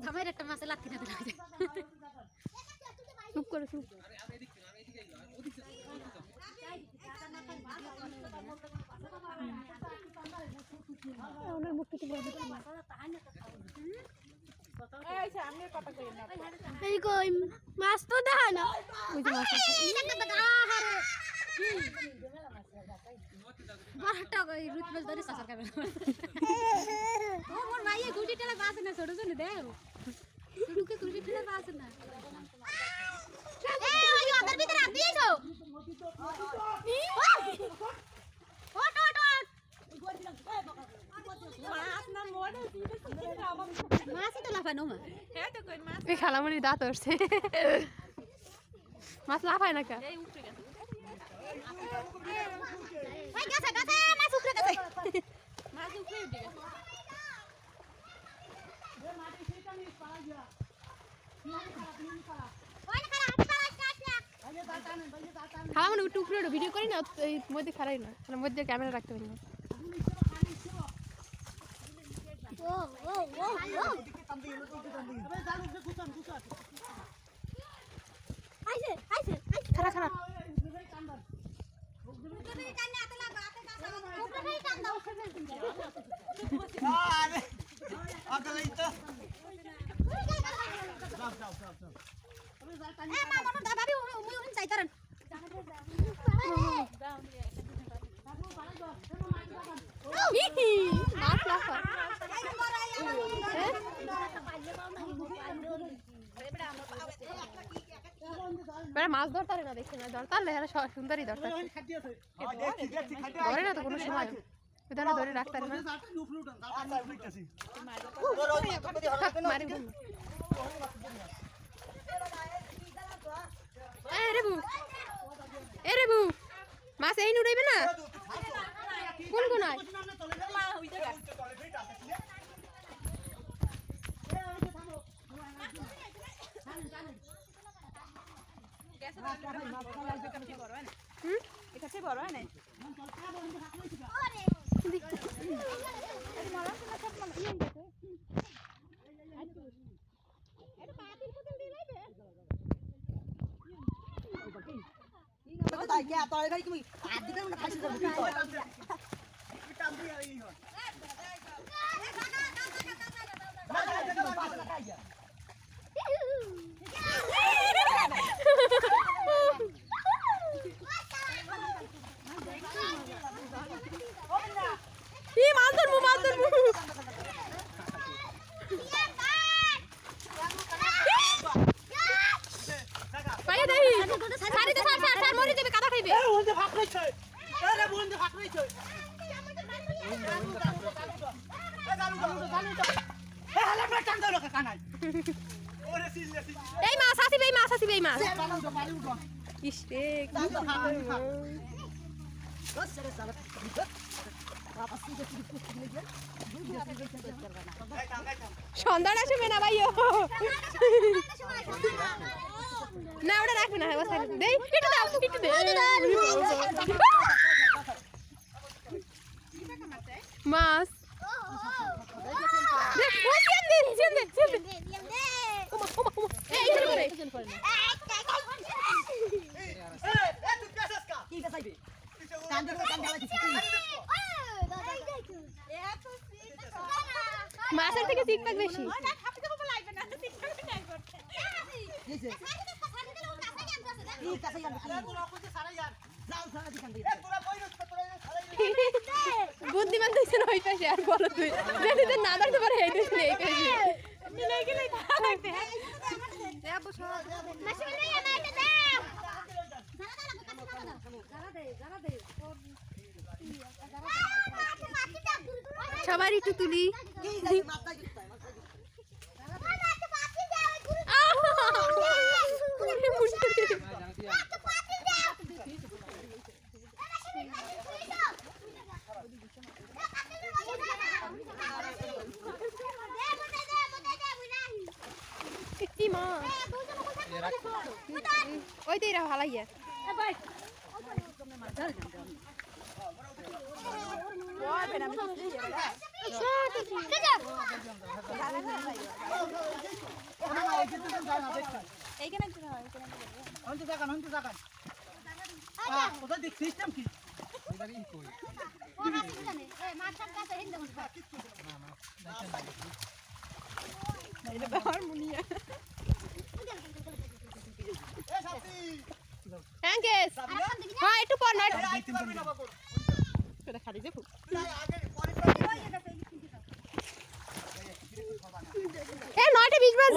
ধামাইর একটা মাছে লাথি না দিলে চুপ করে চুপ ওনার মুখ থেকে এই কই মাছ তো দেখা না ওই যে মাছ বারটা কই রুট মাছ ধরে সাসার খাবে ও মোর মাইয়ে গুটি টেলা বাসে না ছোট ছোট দেও ছোটকে গুটি টেলা বাসে না এই ওই ওদের ভিতরে আপ দিয়েছো ওট ওট ওট মাছ না মোড়ে দিতে মাছই তো লাফানো মা হ্যাঁ তো কই মাছ এই খালামণি দাঁত উঠছে মাছ লাফায় না কা এই উঠে গেছে ওই গেছে গেছে মাছ উঠে গেছে মাছ উঠে গেছে এ মাটি সেটা নিয়ে পালা যা খালামণি টুকরো ভিডিও করি না এই মধ্যে খারাই না মানে মধ্যে ক্যামেরা রাখতে পারি না ও ও ও ও আইছে আইছে খারা খারা মাছ ধরতারে না দেখছি না ধরতারলে সুন্দরই ধরতার ধরে না তো কোনো সময় ধরে ধরে রাখতারে না এ রে বু মাছ এই নুড়াইবে না কোন কোন এই মাছ আসিবে এই মাছ আসিবে এই মাছ ইসরে সন্ধ্যার আসবে না ভাইও না ওটা রাখবে না দেই একটু দাও একটু দে মাছ মাছের থেকে চিকপাক বেশি বুদ্ধিমান দিয়েছে ওই পাশে আর বলো তুই যদি না ধরতে পারে এই দিয়েছিল এই পাশে সবার একটু তুলি ওই তো এরা ভালো ইয়ে এইখানে একটু হয় এইখানে একটু করবে অন্ত জাগান ওটা দেখ সিস্টেম কি ও হাসি বুঝানে এই মাছটার কাছে হিন্দে মত এটা ব্যবহার মুনিয়া এ সাথী থ্যাঙ্কস আরেকখান দিবি না হ্যাঁ একটু পর না দেখতে পারবি না বাকর এটা খালি যাবো আগে পরে এ 9:20 বাজে